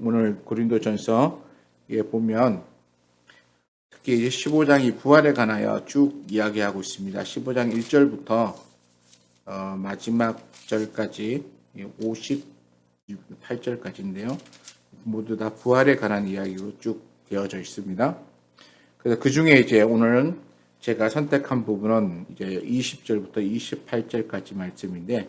오늘 고린도전서에 보면 특히 이제 15장이 부활에 관하여 쭉 이야기하고 있습니다. 15장 1절부터 마지막 절까지 58절까지인데요. 모두 다 부활에 관한 이야기로 쭉 되어져 있습니다. 그래서 그 중에 이제 오늘은 제가 선택한 부분은 이제 20절부터 28절까지 말씀인데,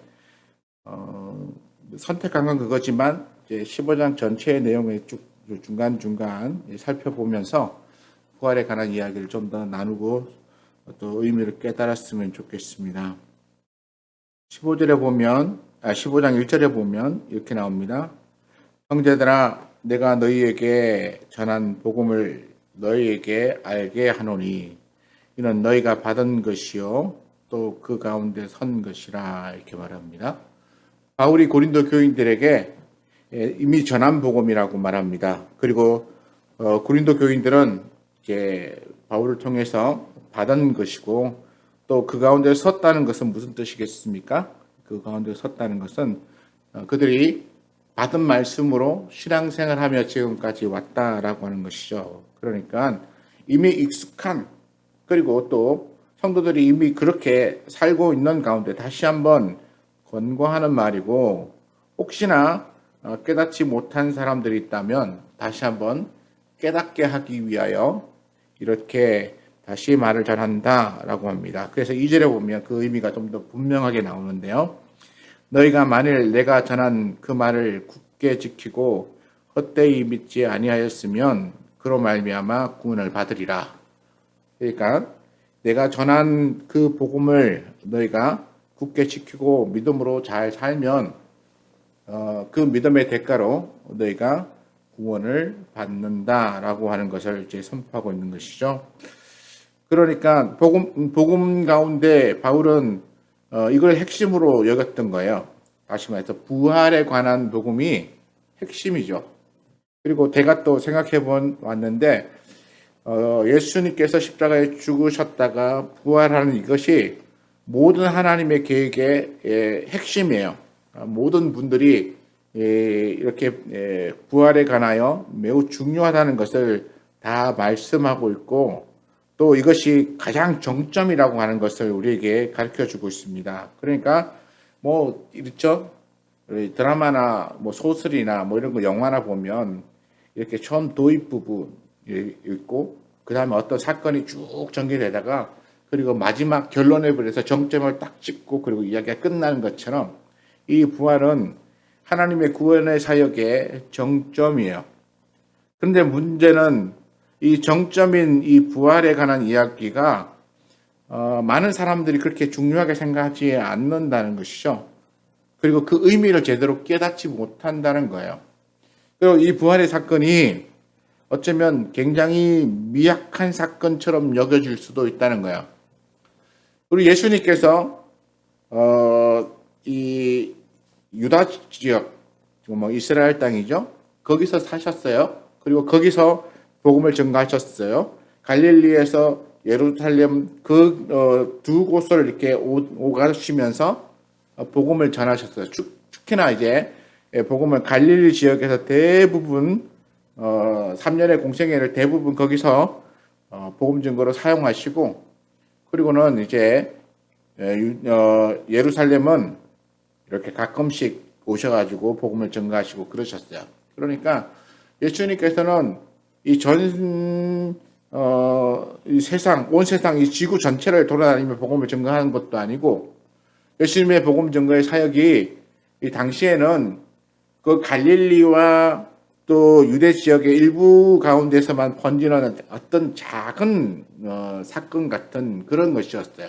선택한 건 그거지만 이제 15장 전체의 내용을 쭉 중간중간 살펴보면서 부활에 관한 이야기를 좀 더 나누고 또 의미를 깨달았으면 좋겠습니다. 15장 1절에 보면 이렇게 나옵니다. 형제들아, 내가 너희에게 전한 복음을 너희에게 알게 하노니 이는 너희가 받은 것이요 또 그 가운데 선 것이라, 이렇게 말합니다. 바울이 고린도 교인들에게 이미 전한 복음이라고 말합니다. 그리고 고린도 교인들은 이제 바울을 통해서 받은 것이고, 또 그 가운데 섰다는 것은 무슨 뜻이겠습니까? 그 가운데 섰다는 것은 그들이 받은 말씀으로 신앙생활하며 지금까지 왔다라고 하는 것이죠. 그러니까 이미 익숙한, 그리고 또 성도들이 이미 그렇게 살고 있는 가운데 다시 한번 권고하는 말이고, 혹시나 깨닫지 못한 사람들이 있다면 다시 한번 깨닫게 하기 위하여 이렇게 다시 말을 전한다라고 합니다. 그래서 2절에 보면 그 의미가 좀 더 분명하게 나오는데요. 너희가 만일 내가 전한 그 말을 굳게 지키고 헛되이 믿지 아니하였으면 그로 말미암아 구원을 받으리라. 그러니까 내가 전한 그 복음을 너희가 굳게 지키고 믿음으로 잘 살면 그 믿음의 대가로 너희가 구원을 받는다라고 하는 것을 이제 선포하고 있는 것이죠. 그러니까 복음 가운데 바울은 이걸 핵심으로 여겼던 거예요. 다시 말해서 부활에 관한 복음이 핵심이죠. 그리고 제가 또 생각해 왔는데 예수님께서 십자가에 죽으셨다가 부활하는 이것이 모든 하나님의 계획의 핵심이에요. 모든 분들이 이렇게 부활에 관하여 매우 중요하다는 것을 다 말씀하고 있고, 또 이것이 가장 정점이라고 하는 것을 우리에게 가르쳐주고 있습니다. 그러니까 뭐 이렇죠. 드라마나 뭐 소설이나 뭐 이런 거 영화나 보면 이렇게 처음 도입 부분 있고, 그 다음에 어떤 사건이 쭉 전개되다가 그리고 마지막 결론에 버려서 정점을 딱 찍고 그리고 이야기가 끝나는 것처럼 이 부활은 하나님의 구원의 사역의 정점이에요. 그런데 문제는 이 정점인 이 부활에 관한 이야기가 많은 사람들이 그렇게 중요하게 생각하지 않는다는 것이죠. 그리고 그 의미를 제대로 깨닫지 못한다는 거예요. 그리고 이 부활의 사건이 어쩌면 굉장히 미약한 사건처럼 여겨질 수도 있다는 거예요. 그리고 예수님께서 이 유다 지역, 뭐 이스라엘 땅이죠. 거기서 사셨어요. 그리고 거기서 복음을 전가하셨어요. 갈릴리에서 예루살렘 그 두 곳을 이렇게 오가시면서 복음을 전하셨어요. 특히나 이제 복음을 갈릴리 지역에서 대부분 3년의 공생애를 대부분 거기서 복음 증거로 사용하시고, 그리고는 이제 예루살렘은 이렇게 가끔씩 오셔가지고 복음을 전가하시고 그러셨어요. 그러니까 예수님께서는 이 세상, 온 세상, 이 지구 전체를 돌아다니며 복음을 전가하는 것도 아니고, 예수님의 복음 전가의 사역이 이 당시에는 그 갈릴리와 또 유대 지역의 일부 가운데서만 번지는 어떤 작은 사건 같은 그런 것이었어요.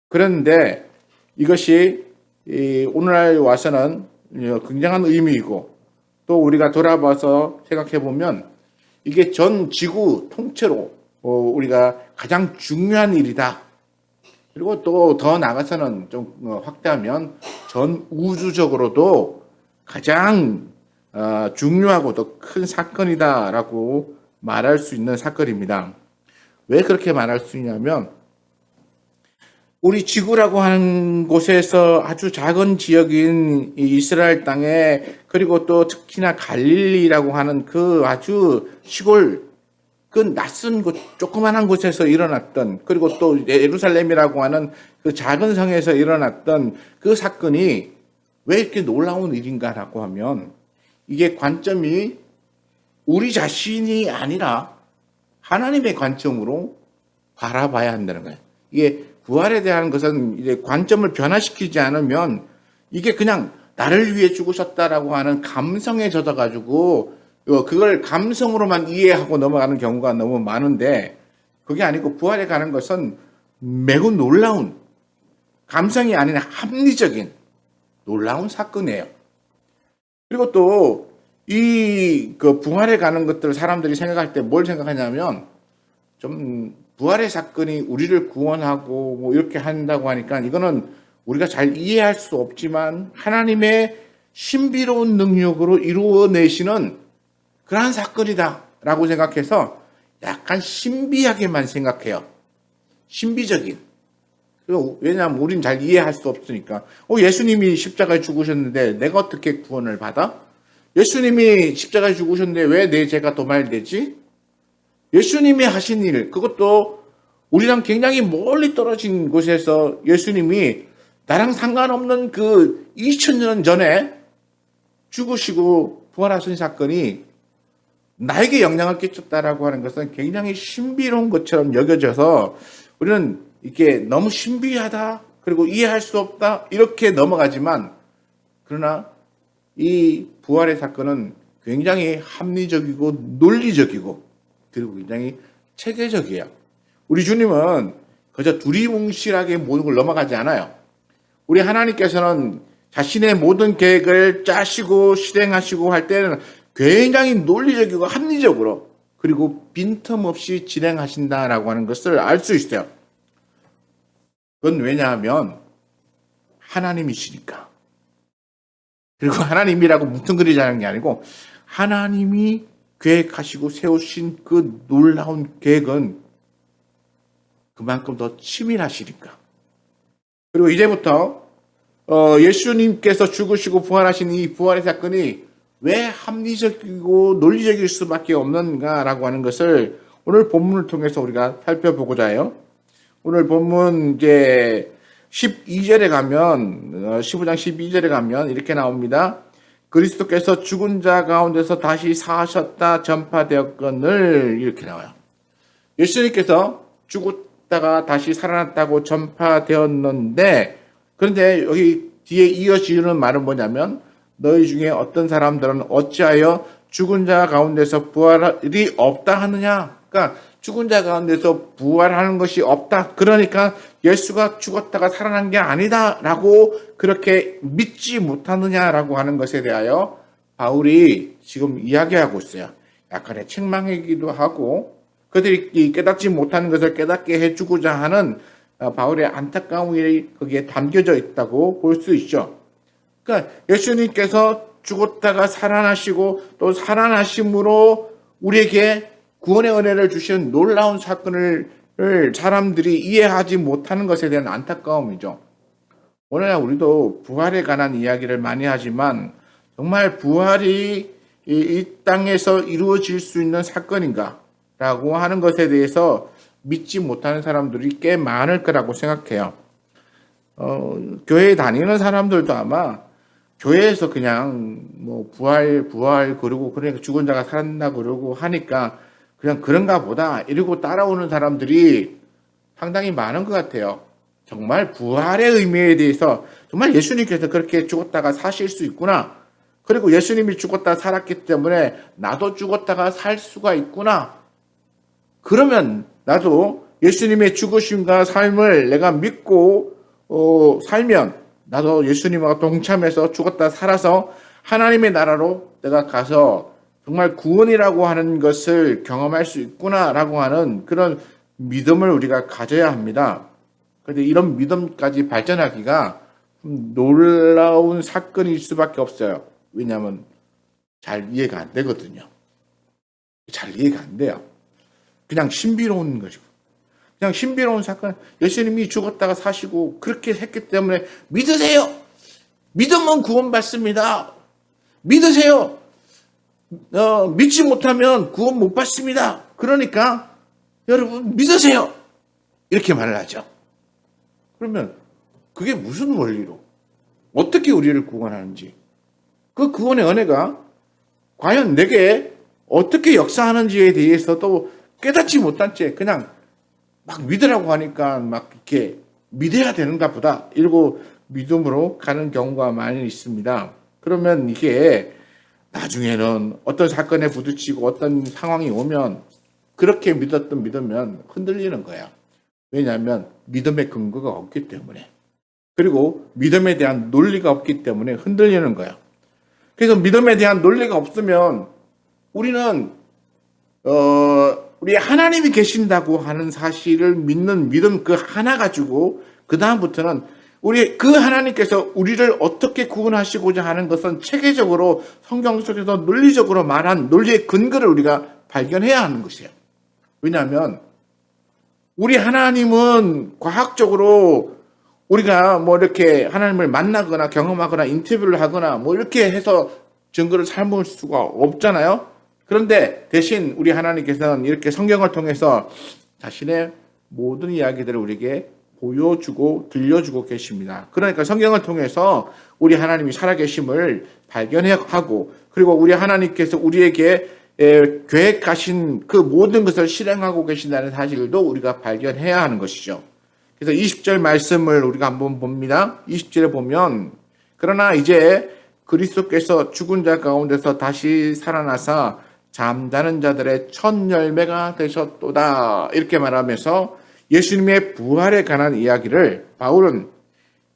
그런데 이것이 오늘날 와서는 굉장한 의미이고, 또 우리가 돌아봐서 생각해 보면 이게 전 지구 통째로 우리가 가장 중요한 일이다. 그리고 또 더 나가서는 좀 확대하면 전 우주적으로도 가장 중요하고 더 큰 사건이다라고 말할 수 있는 사건입니다. 왜 그렇게 말할 수 있냐면, 우리 지구라고 하는 곳에서 아주 작은 지역인 이 이스라엘 땅에 그리고 또 특히나 갈릴리라고 하는 그 아주 시골, 그 낯선 곳, 조그만한 곳에서 일어났던, 그리고 또 예루살렘이라고 하는 그 작은 성에서 일어났던 그 사건이 왜 이렇게 놀라운 일인가라고 하면, 이게 관점이 우리 자신이 아니라 하나님의 관점으로 바라봐야 한다는 거예요. 이게 부활에 대한 것은 이제 관점을 변화시키지 않으면 이게 그냥 나를 위해 죽으셨다라고 하는 감성에 젖어가지고 그걸 감성으로만 이해하고 넘어가는 경우가 너무 많은데, 그게 아니고 부활에 가는 것은 매우 놀라운, 감성이 아닌 합리적인 놀라운 사건이에요. 그리고 또 이 그 부활에 가는 것들 사람들이 생각할 때 뭘 생각하냐면, 좀 부활의 사건이 우리를 구원하고 뭐 이렇게 한다고 하니까 이거는 우리가 잘 이해할 수 없지만 하나님의 신비로운 능력으로 이루어내시는 그러한 사건이다라고 생각해서 약간 신비하게만 생각해요. 신비적인. 왜냐하면 우린 잘 이해할 수 없으니까. 예수님이 십자가에 죽으셨는데 내가 어떻게 구원을 받아? 예수님이 십자가에 죽으셨는데 왜 내 죄가 도말되지? 예수님이 하신 일, 그것도 우리랑 굉장히 멀리 떨어진 곳에서 예수님이 나랑 상관없는 그 2000년 전에 죽으시고 부활하신 사건이 나에게 영향을 끼쳤다라고 하는 것은 굉장히 신비로운 것처럼 여겨져서 우리는 이게 너무 신비하다, 그리고 이해할 수 없다, 이렇게 넘어가지만, 그러나 이 부활의 사건은 굉장히 합리적이고 논리적이고 그리고 굉장히 체계적이에요. 우리 주님은 그저 두리뭉실하게 모든 걸 넘어가지 않아요. 우리 하나님께서는 자신의 모든 계획을 짜시고 실행하시고 할 때는 굉장히 논리적이고 합리적으로, 그리고 빈틈없이 진행하신다라고 하는 것을 알 수 있어요. 그건 왜냐하면 하나님이시니까. 그리고 하나님이라고 뭉뚱그리자는 게 아니고 하나님이 계획하시고 세우신 그 놀라운 계획은 그만큼 더 치밀하시니까. 그리고 이제부터 예수님께서 죽으시고 부활하신 이 부활의 사건이 왜 합리적이고 논리적일 수밖에 없는가라고 하는 것을 오늘 본문을 통해서 우리가 살펴보고자 해요. 오늘 본문 이제 12절에 가면, 15장 12절에 가면 이렇게 나옵니다. 그리스도께서 죽은 자 가운데서 다시 사셨다 전파되었거늘, 이렇게 나와요. 예수님께서 죽었다가 다시 살아났다고 전파되었는데, 그런데 여기 뒤에 이어지는 말은 뭐냐면, 너희 중에 어떤 사람들은 어찌하여 죽은 자 가운데서 부활이 없다 하느냐. 그러니까 죽은 자 가운데서 부활하는 것이 없다. 그러니까 예수가 죽었다가 살아난 게 아니다라고 그렇게 믿지 못하느냐라고 하는 것에 대하여 바울이 지금 이야기하고 있어요. 약간의 책망이기도 하고, 그들이 깨닫지 못하는 것을 깨닫게 해주고자 하는 바울의 안타까움이 거기에 담겨져 있다고 볼 수 있죠. 그러니까 예수님께서 죽었다가 살아나시고 또 살아나심으로 우리에게 구원의 은혜를 주신 놀라운 사건을 사람들이 이해하지 못하는 것에 대한 안타까움이죠. 오늘날 우리도 부활에 관한 이야기를 많이 하지만 정말 부활이 이 땅에서 이루어질 수 있는 사건인가 라고 하는 것에 대해서 믿지 못하는 사람들이 꽤 많을 거라고 생각해요. 교회에 다니는 사람들도 아마 교회에서 그냥 뭐 부활 그러고 그러니까 죽은 자가 살았나 그러고 하니까 그냥 그런가 보다 이러고 따라오는 사람들이 상당히 많은 것 같아요. 정말 부활의 의미에 대해서 정말 예수님께서 그렇게 죽었다가 사실 수 있구나. 그리고 예수님이 죽었다 살았기 때문에 나도 죽었다가 살 수가 있구나. 그러면 나도 예수님의 죽으심과 삶을 내가 믿고 살면 나도 예수님과 동참해서 죽었다 살아서 하나님의 나라로 내가 가서 정말 구원이라고 하는 것을 경험할 수 있구나라고 하는 그런 믿음을 우리가 가져야 합니다. 그런데 이런 믿음까지 발전하기가 좀 놀라운 사건일 수밖에 없어요. 왜냐하면 잘 이해가 안 되거든요. 잘 이해가 안 돼요. 그냥 신비로운 것이고. 그냥 신비로운 사건, 예수님이 죽었다가 사시고 그렇게 했기 때문에 믿으세요. 믿으면 구원받습니다. 믿으세요. 믿지 못하면 구원 못 받습니다. 그러니까 여러분 믿으세요. 이렇게 말을 하죠. 그러면 그게 무슨 원리로 어떻게 우리를 구원하는지, 그 구원의 은혜가 과연 내게 어떻게 역사하는지에 대해서도 깨닫지 못한 채 그냥 막 믿으라고 하니까 막 이렇게 믿어야 되는가 보다 이러고 믿음으로 가는 경우가 많이 있습니다. 그러면 이게 나중에는 어떤 사건에 부딪히고 어떤 상황이 오면 그렇게 믿으면 흔들리는 거야. 왜냐하면 믿음의 근거가 없기 때문에, 그리고 믿음에 대한 논리가 없기 때문에 흔들리는 거야. 그래서 믿음에 대한 논리가 없으면 우리는 우리 하나님이 계신다고 하는 사실을 믿는 믿음 그 하나 가지고 그 다음부터는 우리 그 하나님께서 우리를 어떻게 구원하시고자 하는 것은 체계적으로 성경 속에서 논리적으로 말한 논리의 근거를 우리가 발견해야 하는 것이에요. 왜냐하면 우리 하나님은 과학적으로 우리가 뭐 이렇게 하나님을 만나거나 경험하거나 인터뷰를 하거나 뭐 이렇게 해서 증거를 삼을 수가 없잖아요. 그런데 대신 우리 하나님께서는 이렇게 성경을 통해서 자신의 모든 이야기들을 우리에게 보여주고 들려주고 계십니다. 그러니까 성경을 통해서 우리 하나님이 살아계심을 발견하고, 그리고 우리 하나님께서 우리에게 계획하신 그 모든 것을 실행하고 계신다는 사실도 우리가 발견해야 하는 것이죠. 그래서 20절 말씀을 우리가 한번 봅니다. 20절에 보면, 그러나 이제 그리스도께서 죽은 자 가운데서 다시 살아나사 잠자는 자들의 첫 열매가 되셨도다, 이렇게 말하면서 예수님의 부활에 관한 이야기를 바울은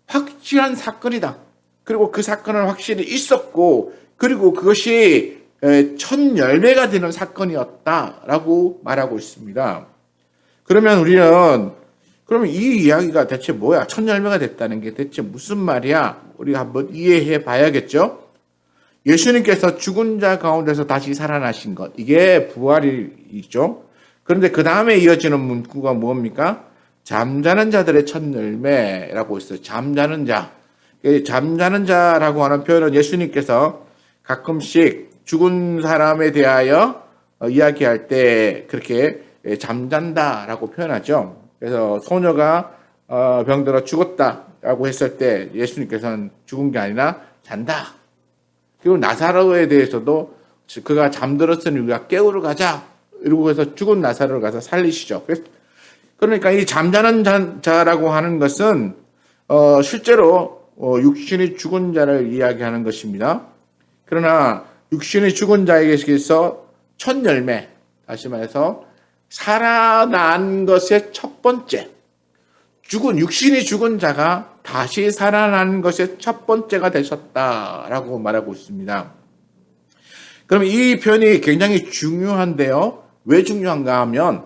확실한 사건이다, 그리고 그 사건은 확실히 있었고, 그리고 그것이 첫 열매가 되는 사건이었다라고 말하고 있습니다. 그러면 우리는 그러면 이 이야기가 대체 뭐야? 첫 열매가 됐다는 게 대체 무슨 말이야? 우리가 한번 이해해 봐야겠죠? 예수님께서 죽은 자 가운데서 다시 살아나신 것, 이게 부활이죠. 그런데 그 다음에 이어지는 문구가 뭡니까? 잠자는 자들의 첫 열매라고 있어요. 잠자는 자. 잠자는 자라고 하는 표현은 예수님께서 가끔씩 죽은 사람에 대하여 이야기할 때 그렇게 잠잔다라고 표현하죠. 그래서 소녀가 병들어 죽었다라고 했을 때 예수님께서는 죽은 게 아니라 잔다. 그리고 나사로에 대해서도 그가 잠들었으니 우리가 깨우러 가자, 이러고 해서 죽은 나사로를 가서 살리시죠. 그러니까 이 잠자는 자라고 하는 것은 실제로 육신이 죽은 자를 이야기하는 것입니다. 그러나 육신이 죽은 자에게서 첫 열매, 다시 말해서 살아난 것의 첫 번째, 육신이 죽은 자가 다시 살아난 것의 첫 번째가 되셨다라고 말하고 있습니다. 그럼 이 표현이 굉장히 중요한데요. 왜 중요한가 하면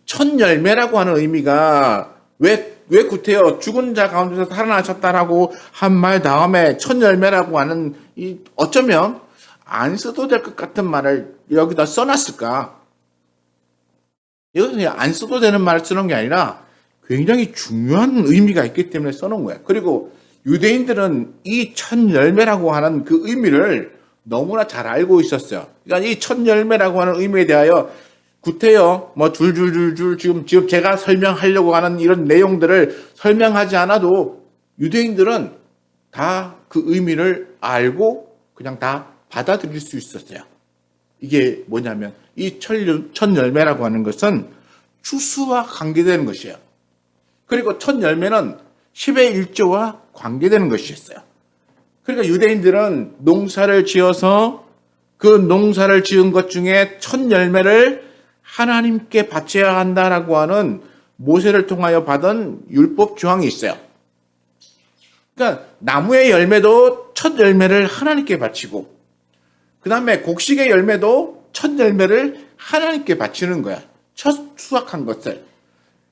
첫 열매라고 하는 의미가 왜 구태여 죽은 자 가운데서 살아나셨다라고 한 말 다음에 첫 열매라고 하는 이 어쩌면 안 써도 될 것 같은 말을 여기다 써놨을까? 이것은 안 써도 되는 말을 쓰는 게 아니라 굉장히 중요한 의미가 있기 때문에 써놓은 거예요. 그리고 유대인들은 이 첫 열매라고 하는 그 의미를 너무나 잘 알고 있었어요. 그러니까 이 첫 열매라고 하는 의미에 대하여 구태여 뭐 줄줄줄줄 지금 제가 설명하려고 하는 이런 내용들을 설명하지 않아도 유대인들은 다 그 의미를 알고 그냥 다 받아들일 수 있었어요. 이게 뭐냐면 이 첫 열매라고 하는 것은 추수와 관계되는 것이에요. 그리고 첫 열매는 10의 1조와 관계되는 것이었어요. 그러니까 유대인들은 농사를 지어서 그 농사를 지은 것 중에 첫 열매를 하나님께 바쳐야 한다라고 하는 모세를 통하여 받은 율법 조항이 있어요. 그러니까 나무의 열매도 첫 열매를 하나님께 바치고, 그 다음에 곡식의 열매도 첫 열매를 하나님께 바치는 거야. 첫 수확한 것을.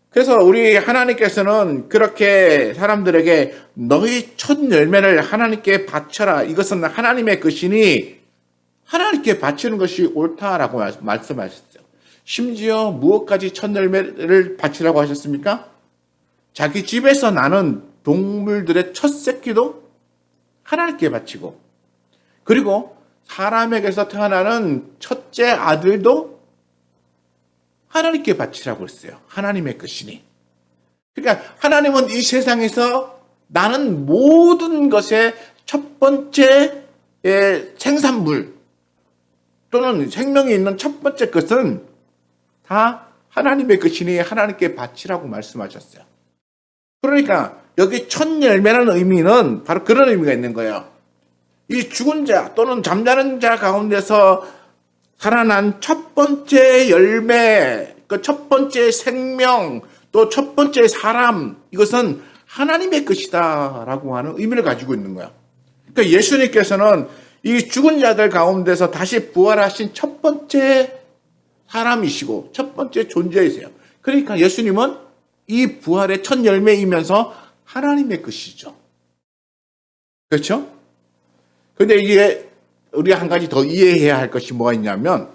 그래서 우리 하나님께서는 그렇게 사람들에게 너희 첫 열매를 하나님께 바쳐라, 이것은 하나님의 것이니 하나님께 바치는 것이 옳다라고 말씀하셨어요. 심지어 무엇까지 첫 열매를 바치라고 하셨습니까? 자기 집에서 나는 동물들의 첫 새끼도 하나님께 바치고, 그리고 사람에게서 태어나는 첫째 아들도 하나님께 바치라고 했어요. 하나님의 것이니. 그러니까 하나님은 이 세상에서 나는 모든 것의 첫 번째 생산물 또는 생명이 있는 첫 번째 것은 다 하나님의 것이니 하나님께 바치라고 말씀하셨어요. 그러니까 여기 첫 열매라는 의미는 바로 그런 의미가 있는 거예요. 이 죽은 자 또는 잠자는 자 가운데서 살아난 첫 번째 열매, 그 첫 번째 생명, 또 첫 번째 사람, 이것은 하나님의 것이다 라고 하는 의미를 가지고 있는 거예요. 그러니까 예수님께서는 이 죽은 자들 가운데서 다시 부활하신 첫 번째 사람이시고 첫 번째 존재이세요. 그러니까 예수님은 이 부활의 첫 열매이면서 하나님의 것이죠. 그렇죠? 근데 이게 우리가 한 가지 더 이해해야 할 것이 뭐가 있냐면,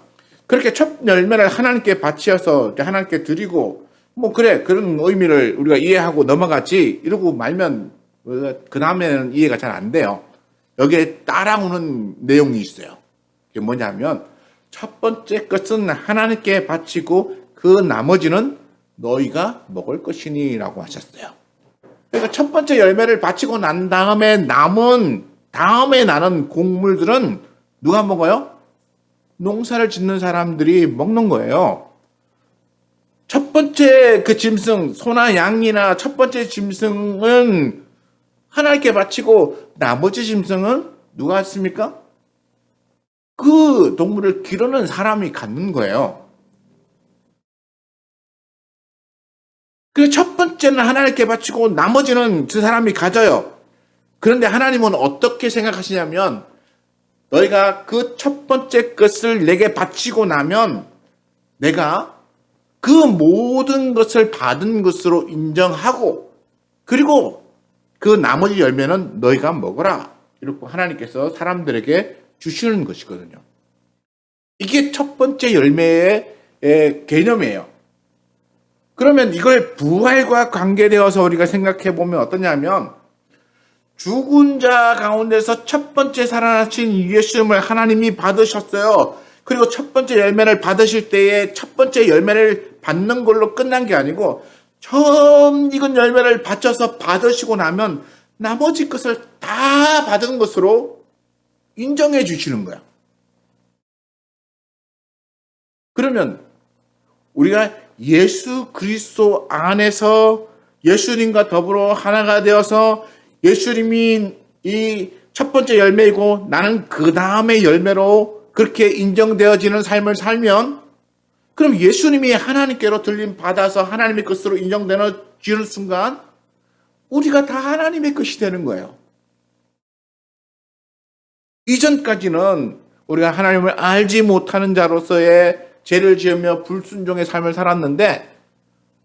그렇게 첫 열매를 하나님께 바치어서 하나님께 드리고 뭐 그래 그런 의미를 우리가 이해하고 넘어갔지 이러고 말면 그 다음에는 이해가 잘 안 돼요. 여기에 따라오는 내용이 있어요. 그게 뭐냐면 첫 번째 것은 하나님께 바치고 그 나머지는 너희가 먹을 것이니 라고 하셨어요. 그러니까 첫 번째 열매를 바치고 난 다음에 다음에 나는 곡물들은 누가 먹어요? 농사를 짓는 사람들이 먹는 거예요. 첫 번째 그 짐승, 소나 양이나 첫 번째 짐승은 하나님께 바치고 나머지 짐승은 누가 했습니까? 그 동물을 기르는 사람이 갖는 거예요. 그 첫 번째는 하나님께 바치고 나머지는 그 사람이 가져요. 그런데 하나님은 어떻게 생각하시냐면 너희가 그 첫 번째 것을 내게 바치고 나면 내가 그 모든 것을 받은 것으로 인정하고 그리고 그 나머지 열매는 너희가 먹어라. 이렇게 하나님께서 사람들에게 주시는 것이거든요. 이게 첫 번째 열매의 개념이에요. 그러면 이걸 부활과 관계되어서 우리가 생각해 보면 어떠냐면 죽은 자 가운데서 첫 번째 살아나신 예수님을 하나님이 받으셨어요. 그리고 첫 번째 열매를 받으실 때에 첫 번째 열매를 받는 걸로 끝난 게 아니고 처음 익은 열매를 바쳐서 받으시고 나면 나머지 것을 다 받은 것으로 인정해 주시는 거야. 그러면 우리가 예수 그리스도 안에서 예수님과 더불어 하나가 되어서 예수님이 이 첫 번째 열매이고 나는 그 다음의 열매로 그렇게 인정되어지는 삶을 살면 그럼 예수님이 하나님께로 들림 받아서 하나님의 것으로 인정되는 순간 우리가 다 하나님의 것이 되는 거예요. 이전까지는 우리가 하나님을 알지 못하는 자로서의 죄를 지으며 불순종의 삶을 살았는데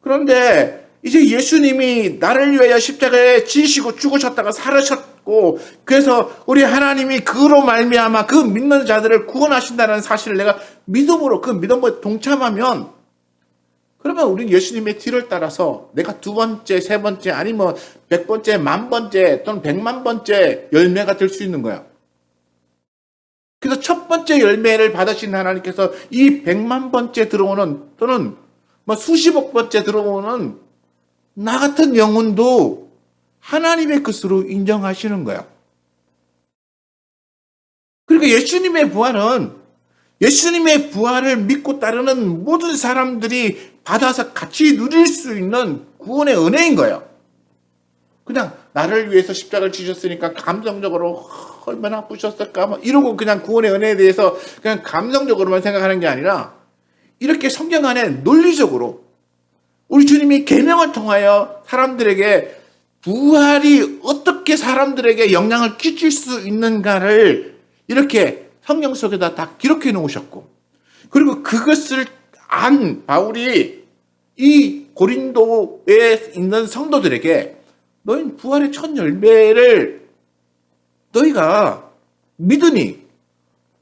그런데 이제 예수님이 나를 위하여 십자가에 지시고 죽으셨다가 살으셨고 그래서 우리 하나님이 그로 말미암아 그 믿는 자들을 구원하신다는 사실을 내가 믿음으로 그 믿음에 동참하면 그러면 우리는 예수님의 뒤를 따라서 내가 두 번째, 세 번째 아니면 100번째, 10,000번째 또는 100,000번째 열매가 될 수 있는 거야. 그래서 첫 번째 열매를 받으신 하나님께서 이 100,000번째 들어오는 또는 뭐 수십억 번째 들어오는 나 같은 영혼도 하나님의 것으로 인정하시는 거야. 그러니까 예수님의 부활을 믿고 따르는 모든 사람들이 받아서 같이 누릴 수 있는 구원의 은혜인 거예요. 그냥 나를 위해서 십자가를 지셨으니까 감성적으로 얼마나 아프셨을까 뭐 이러고 그냥 구원의 은혜에 대해서 그냥 감성적으로만 생각하는 게 아니라 이렇게 성경 안에 논리적으로 우리 주님이 계명을 통하여 사람들에게 부활이 어떻게 사람들에게 영향을 끼칠 수 있는가를 이렇게 성경 속에다 다 기록해 놓으셨고 그리고 그것을 안 바울이 이 고린도에 있는 성도들에게 너희는 부활의 첫 열매를 너희가 믿으니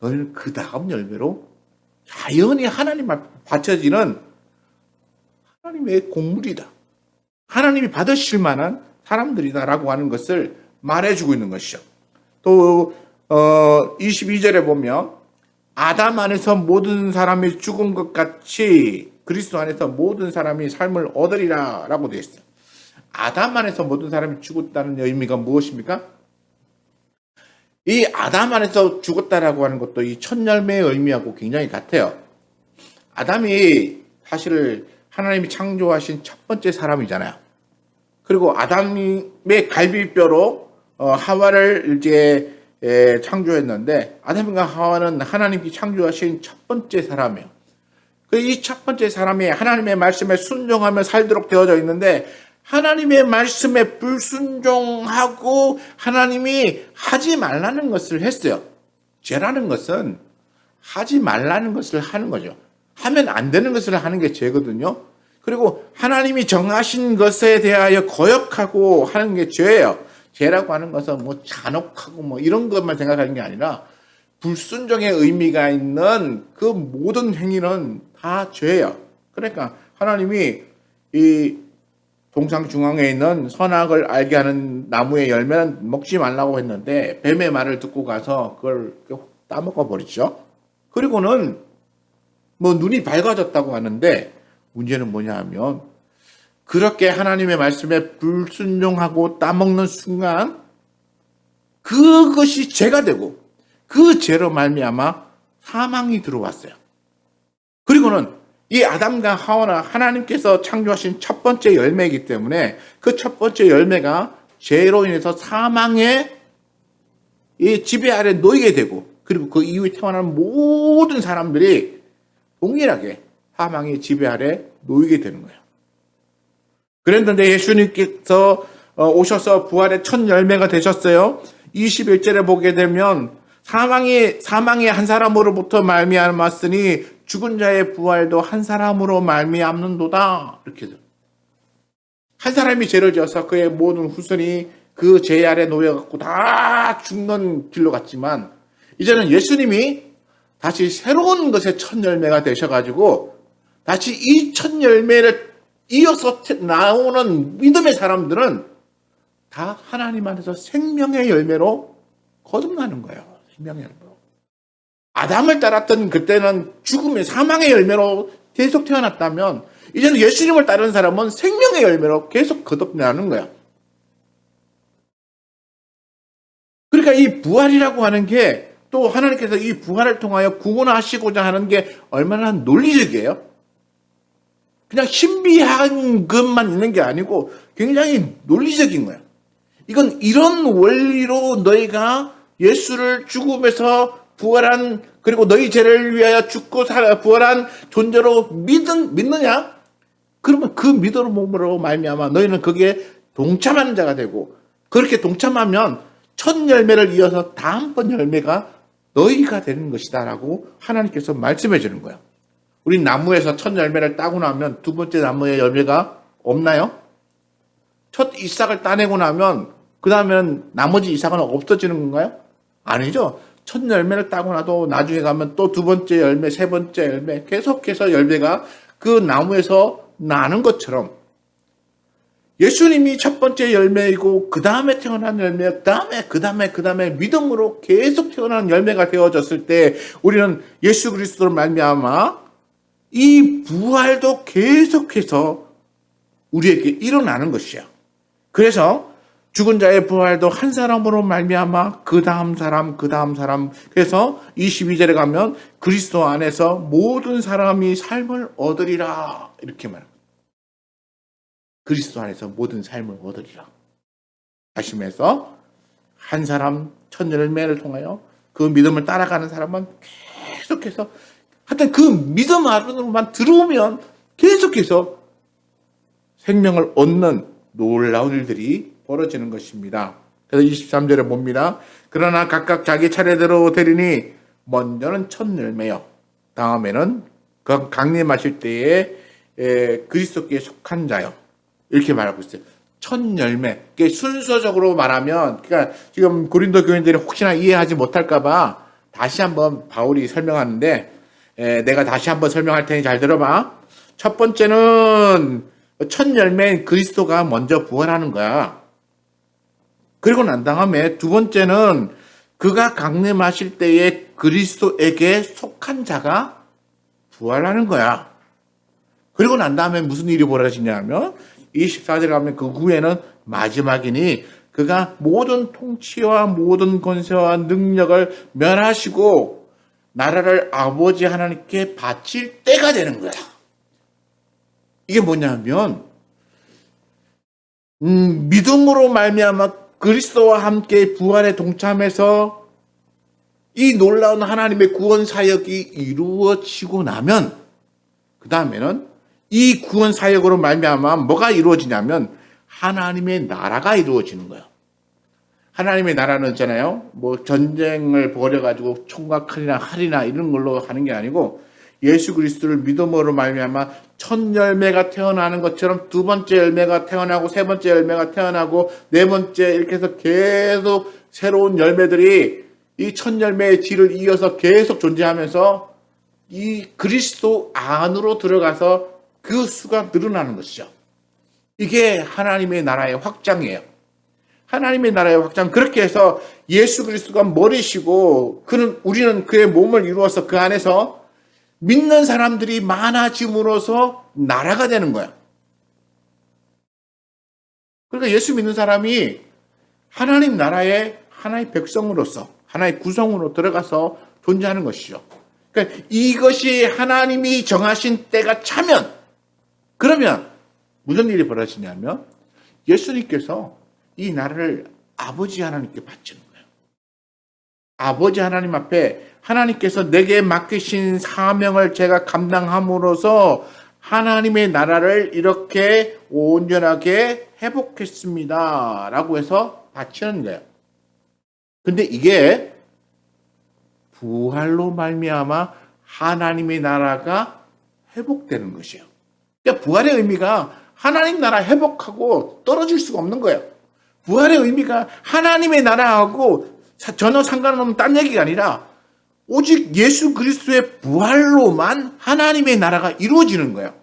너희는 그 다음 열매로 자연히 하나님 앞에 바쳐지는 하나님의 곡물이다. 하나님이 받으실 만한 사람들이다라고 하는 것을 말해주고 있는 것이죠. 또 22절에 보면 아담 안에서 모든 사람이 죽은 것 같이 그리스도 안에서 모든 사람이 삶을 얻으리라 라고 되어 있어요. 아담 안에서 모든 사람이 죽었다는 의미가 무엇입니까? 이 아담 안에서 죽었다라고 하는 것도 이 첫 열매의 의미하고 굉장히 같아요. 아담이 사실 하나님이 창조하신 첫 번째 사람이잖아요. 그리고 아담의 갈비뼈로 하와를 이제 창조했는데 아담과 하와는 하나님이 창조하신 첫 번째 사람이에요. 이 첫 번째 사람이 하나님의 말씀에 순종하며 살도록 되어져 있는데 하나님의 말씀에 불순종하고 하나님이 하지 말라는 것을 했어요. 죄라는 것은 하지 말라는 것을 하는 거죠. 하면 안 되는 것을 하는 게 죄거든요. 그리고 하나님이 정하신 것에 대하여 거역하고 하는 게 죄예요. 죄라고 하는 것은 뭐 잔혹하고 뭐 이런 것만 생각하는 게 아니라 불순종의 의미가 있는 그 모든 행위는 다 죄예요. 그러니까 하나님이 이 동상 중앙에 있는 선악을 알게 하는 나무의 열매는 먹지 말라고 했는데 뱀의 말을 듣고 가서 그걸 따먹어 버리죠. 그리고는 뭐 눈이 밝아졌다고 하는데 문제는 뭐냐 하면 그렇게 하나님의 말씀에 불순종하고 따먹는 순간 그것이 죄가 되고 그 죄로 말미암아 사망이 들어왔어요. 그리고는 이 아담과 하와는 하나님께서 창조하신 첫 번째 열매이기 때문에 그 첫 번째 열매가 죄로 인해서 사망의 이 지배 아래 놓이게 되고 그리고 그 이후에 태어난 모든 사람들이 동일하게 사망의 지배 아래 놓이게 되는 거예요. 그랬는데 예수님께서 오셔서 부활의 첫 열매가 되셨어요. 21절에 보게 되면 사망이 한 사람으로부터 말미암았으니 죽은 자의 부활도 한 사람으로 말미암는도다. 이렇게 한 사람이 죄를 지어서 그의 모든 후손이 그 죄 아래 놓여갖고 다 죽는 길로 갔지만 이제는 예수님이 다시 새로운 것의 첫 열매가 되셔가지고 다시 이 첫 열매를 이어서 나오는 믿음의 사람들은 다 하나님 안에서 생명의 열매로 거듭나는 거예요. 생명의 열매로. 아담을 따랐던 그때는 죽음의 사망의 열매로 계속 태어났다면 이제는 예수님을 따르는 사람은 생명의 열매로 계속 거듭나는 거야. 그러니까 이 부활이라고 하는 게 또 하나님께서 이 부활을 통하여 구원하시고자 하는 게 얼마나 논리적이에요. 그냥 신비한 것만 있는 게 아니고 굉장히 논리적인 거야. 이건 이런 원리로 너희가 예수를 죽음에서 부활한 그리고 너희 죄를 위하여 죽고 부활한 존재로 믿느냐? 그러면 그 믿음으로 말미암아 너희는 거기에 동참하는 자가 되고 그렇게 동참하면 첫 열매를 이어서 다음번 열매가 너희가 되는 것이다 라고 하나님께서 말씀해 주는 거예요. 우리 나무에서 첫 열매를 따고 나면 두 번째 나무의 열매가 없나요? 첫 이삭을 따내고 나면 그 다음에는 나머지 이삭은 없어지는 건가요? 아니죠. 첫 열매를 따고 나도 나중에 가면 또 두 번째 열매, 세 번째 열매 계속해서 열매가 그 나무에서 나는 것처럼 예수님이 첫 번째 열매이고 그 다음에 태어난 열매, 그 다음에 믿음으로 계속 태어난 열매가 되어졌을 때 우리는 예수 그리스도로 말미암아 이 부활도 계속해서 우리에게 일어나는 것이야. 그래서 죽은 자의 부활도 한 사람으로 말미암아 그 다음 사람 그래서 22절에 가면 그리스도 안에서 모든 사람이 삶을 얻으리라 이렇게 말합니다. 그리스도 안에서 모든 삶을 얻으리라. 하시면서 한 사람 첫 열매를 통하여 그 믿음을 따라가는 사람은 계속해서 하여튼 그 믿음 안으로만 들어오면 계속해서 생명을 얻는 놀라운 일들이 벌어지는 것입니다. 그래서 23절에 봅니다. 그러나 각각 자기 차례대로 되리니 먼저는 첫 열매요. 다음에는 그 강림하실 때에 그리스도께 속한 자요. 이렇게 말하고 있어요. 첫 열매. 순서적으로 말하면, 그러니까 지금 고린도 교인들이 혹시나 이해하지 못할까봐 다시 한번 바울이 설명하는데, 내가 다시 한번 설명할 테니 잘 들어봐. 첫 번째는 첫 열매인 그리스도가 먼저 부활하는 거야. 그리고 난 다음에 두 번째는 그가 강림하실 때에 그리스도에게 속한 자가 부활하는 거야. 그리고 난 다음에 무슨 일이 벌어지냐면 24절에 가면 그 후에는 마지막이니 그가 모든 통치와 모든 권세와 능력을 멸하시고 나라를 아버지 하나님께 바칠 때가 되는 거야. 이게 뭐냐면 믿음으로 말미암아 그리스도와 함께 부활에 동참해서 이 놀라운 하나님의 구원 사역이 이루어지고 나면 그 다음에는 이 구원 사역으로 말미암아 뭐가 이루어지냐면 하나님의 나라가 이루어지는 거예요. 하나님의 나라는 있잖아요. 뭐 전쟁을 벌여가지고 총과 칼이나 이런 걸로 하는 게 아니고 예수 그리스도를 믿음으로 말미암아 첫 열매가 태어나는 것처럼 두 번째 열매가 태어나고 세 번째 열매가 태어나고 네 번째 이렇게 해서 계속 새로운 열매들이 이 첫 열매의 질을 이어서 계속 존재하면서 이 그리스도 안으로 들어가서 그 수가 늘어나는 것이죠. 이게 하나님의 나라의 확장이에요. 하나님의 나라의 확장. 그렇게 해서 예수 그리스도가 머리시고 우리는 그의 몸을 이루어서 그 안에서 믿는 사람들이 많아짐으로써 나라가 되는 거야. 그러니까 예수 믿는 사람이 하나님 나라의 하나의 백성으로서 하나의 구성으로 들어가서 존재하는 것이죠. 그러니까 이것이 하나님이 정하신 때가 차면 그러면 무슨 일이 벌어지냐면 예수님께서 이 나라를 아버지 하나님께 바치는 거예요. 아버지 하나님 앞에 하나님께서 내게 맡기신 사명을 제가 감당함으로써 하나님의 나라를 이렇게 온전하게 회복했습니다. 라고 해서 바치는 거예요. 근데 이게 부활로 말미암아 하나님의 나라가 회복되는 것이에요. 그러니까 부활의 의미가 하나님 나라 회복하고 떨어질 수가 없는 거예요. 부활의 의미가 하나님의 나라하고 전혀 상관없는 딴 얘기가 아니라 오직 예수 그리스도의 부활로만 하나님의 나라가 이루어지는 거예요.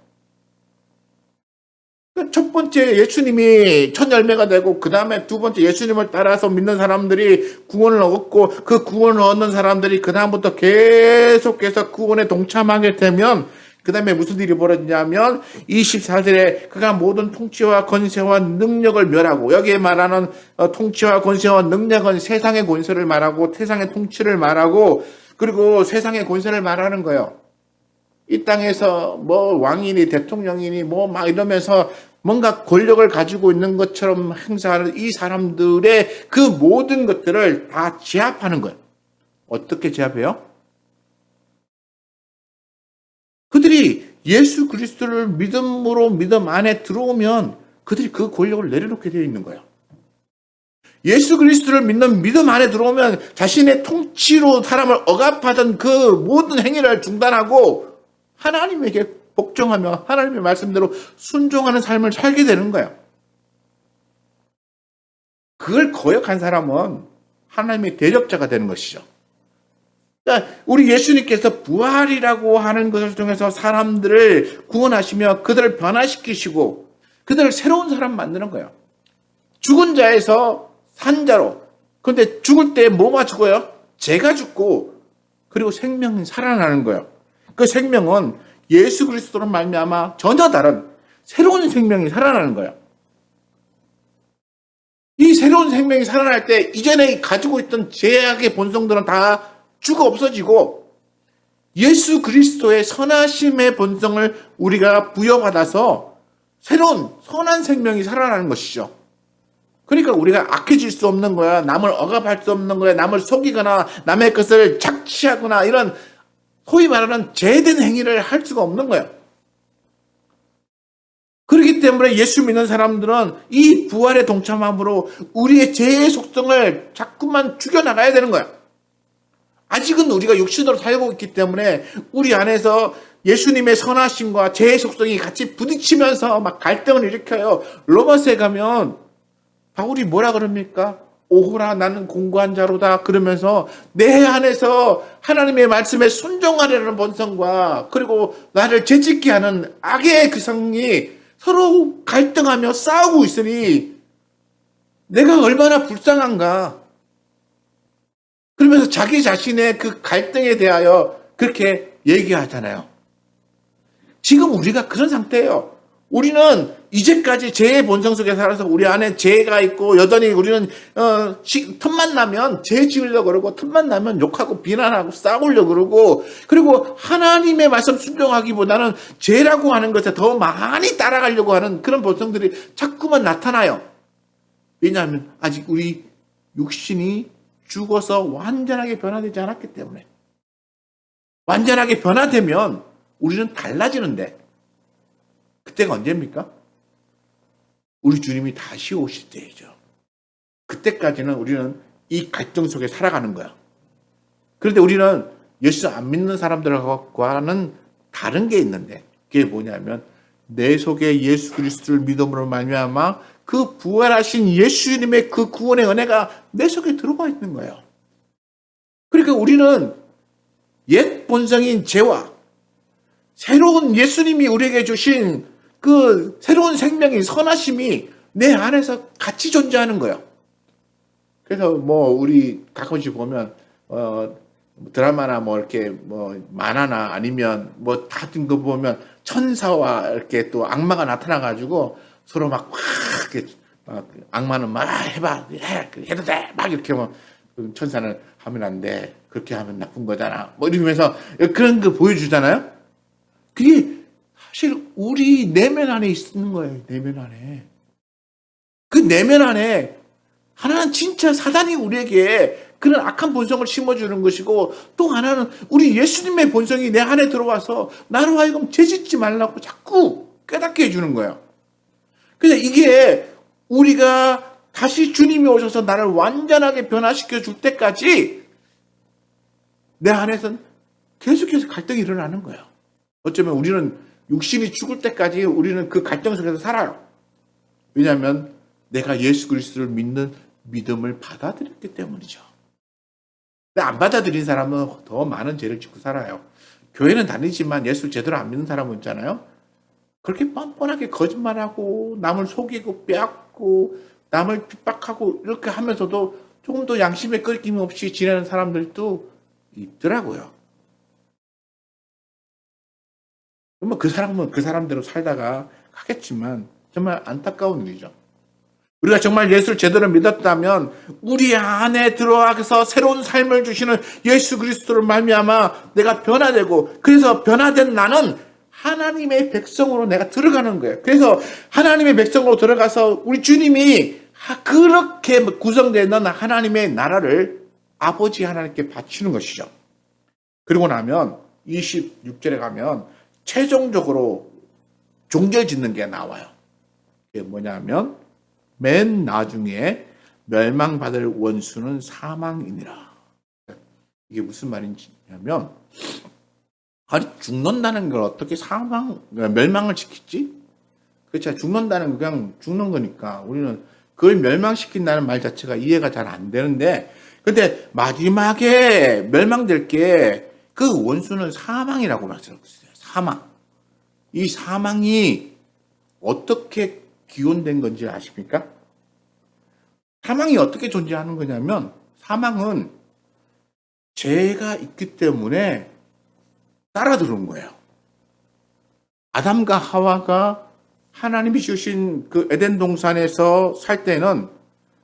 첫 번째 예수님이 첫 열매가 되고 그 다음에 두 번째 예수님을 따라서 믿는 사람들이 구원을 얻고 그 구원을 얻는 사람들이 그 다음부터 계속해서 구원에 동참하게 되면 그 다음에 무슨 일이 벌어지냐면 24절에 그가 모든 통치와 권세와 능력을 멸하고 여기에 말하는 통치와 권세와 능력은 세상의 권세를 말하고 세상의 통치를 말하고 그리고 세상의 권세를 말하는 거예요. 이 땅에서 뭐 왕이니 대통령이니 뭐 막 이러면서 뭔가 권력을 가지고 있는 것처럼 행사하는 이 사람들의 그 모든 것들을 다 제압하는 거예요. 어떻게 제압해요? 그들이 예수 그리스도를 믿음으로 믿음 안에 들어오면 그들이 그 권력을 내려놓게 되어 있는 거예요. 예수 그리스도를 믿는 믿음 안에 들어오면 자신의 통치로 사람을 억압하던 그 모든 행위를 중단하고 하나님에게 복종하며 하나님의 말씀대로 순종하는 삶을 살게 되는 거예요. 그걸 거역한 사람은 하나님의 대적자가 되는 것이죠. 그러니까 우리 예수님께서 부활이라고 하는 것을 통해서 사람들을 구원하시며 그들을 변화시키시고 그들을 새로운 사람 만드는 거예요. 죽은 자에서 산 자로. 그런데 죽을 때 뭐가 죽어요? 죄가 죽고 그리고 생명이 살아나는 거예요. 그 생명은 예수 그리스도로 말미암아 전혀 다른 새로운 생명이 살아나는 거예요. 이 새로운 생명이 살아날 때 이전에 가지고 있던 죄악의 본성들은 다 죽어 없어지고 예수 그리스도의 선하심의 본성을 우리가 부여받아서 새로운 선한 생명이 살아나는 것이죠. 그러니까 우리가 악해질 수 없는 거야. 남을 억압할 수 없는 거야. 남을 속이거나 남의 것을 착취하거나 이런 소위 말하는 죄된 행위를 할 수가 없는 거예요. 그렇기 때문에 예수 믿는 사람들은 이 부활에 동참함으로 우리의 죄의 속성을 자꾸만 죽여나가야 되는 거예요. 아직은 우리가 육신으로 살고 있기 때문에 우리 안에서 예수님의 선하심과 죄의 속성이 같이 부딪히면서 막 갈등을 일으켜요. 로마서에 가면 바울이 뭐라 그럽니까? 오호라 나는 공고한 자로다 그러면서 내 안에서 하나님의 말씀에 순종하려는 본성과 그리고 나를 죄짓게 하는 악의 그 성이 서로 갈등하며 싸우고 있으니 내가 얼마나 불쌍한가. 그러면서 자기 자신의 그 갈등에 대하여 그렇게 얘기하잖아요. 지금 우리가 그런 상태예요. 우리는 이제까지 죄의 본성 속에 살아서 우리 안에 죄가 있고 여전히 우리는 틈만 나면 죄 지으려고 그러고 틈만 나면 욕하고 비난하고 싸우려고 그러고 그리고 하나님의 말씀 순종하기보다는 죄라고 하는 것에 더 많이 따라가려고 하는 그런 본성들이 자꾸만 나타나요. 왜냐하면 아직 우리 육신이 죽어서 완전하게 변화되지 않았기 때문에. 완전하게 변화되면 우리는 달라지는데 그때가 언제입니까? 우리 주님이 다시 오실 때이죠. 그때까지는 우리는 이 갈등 속에 살아가는 거야. 그런데 우리는 예수 안 믿는 사람들과는 다른 게 있는데 그게 뭐냐면 내 속에 예수 그리스도를 믿음으로 말미암아 그 부활하신 예수님의 그 구원의 은혜가 내 속에 들어가 있는 거예요. 그러니까 우리는 옛 본성인 죄와 새로운 예수님이 우리에게 주신 그 새로운 생명의 선하심이 내 안에서 같이 존재하는 거예요. 그래서 뭐 우리 가끔씩 보면 드라마나 뭐 이렇게 뭐 만화나 아니면 뭐 같은 거 보면 천사와 이렇게 또 악마가 나타나 가지고 서로 막 이렇게 악마는 막 해봐 해도 돼 막 이렇게 뭐 천사는 하면 안 돼 그렇게 하면 나쁜 거잖아 뭐 이러면서 그런 거 보여주잖아요. 그게 사실 우리 내면 안에 있는 거예요. 내면 안에. 그 내면 안에 하나는 진짜 사단이 우리에게 그런 악한 본성을 심어주는 것이고 또 하나는 우리 예수님의 본성이 내 안에 들어와서 나로 하여금 죄짓지 말라고 자꾸 깨닫게 해주는 거예요. 근데 이게 우리가 다시 주님이 오셔서 나를 완전하게 변화시켜 줄 때까지 내 안에서는 계속해서 갈등이 일어나는 거예요. 어쩌면 우리는 육신이 죽을 때까지 우리는 그 갈등 속에서 살아요. 왜냐하면 내가 예수 그리스도를 믿는 믿음을 받아들였기 때문이죠. 근데 안 받아들인 사람은 더 많은 죄를 짓고 살아요. 교회는 다니지만 예수를 제대로 안 믿는 사람은 있잖아요. 그렇게 뻔뻔하게 거짓말하고 남을 속이고 빼앗고 남을 핍박하고 이렇게 하면서도 조금 더 양심의 끄김 없이 지내는 사람들도 있더라고요. 그러면 그 사람은 그 사람대로 살다가 가겠지만 정말 안타까운 일이죠. 우리가 정말 예수를 제대로 믿었다면 우리 안에 들어와서 새로운 삶을 주시는 예수 그리스도를 말미암아 내가 변화되고 그래서 변화된 나는 하나님의 백성으로 내가 들어가는 거예요. 그래서 하나님의 백성으로 들어가서 우리 주님이 그렇게 구성되는 하나님의 나라를 아버지 하나님께 바치는 것이죠. 그리고 나면 26절에 가면 최종적으로 종결 짓는 게 나와요. 그게 뭐냐면 맨 나중에 멸망받을 원수는 사망이니라. 이게 무슨 말이냐면 아니 죽는다는 걸 어떻게 멸망을 시키지? 그렇죠. 죽는다는 건 그냥 죽는 거니까 우리는 그걸 멸망시킨다는 말 자체가 이해가 잘 안 되는데 근데 마지막에 멸망될 게 그 원수는 사망이라고 말씀하고 있어요. 사망. 이 사망이 어떻게 기원된 건지 아십니까? 사망이 어떻게 존재하는 거냐면 사망은 죄가 있기 때문에 따라 들어온 거예요. 아담과 하와가 하나님이 주신 그 에덴 동산에서 살 때는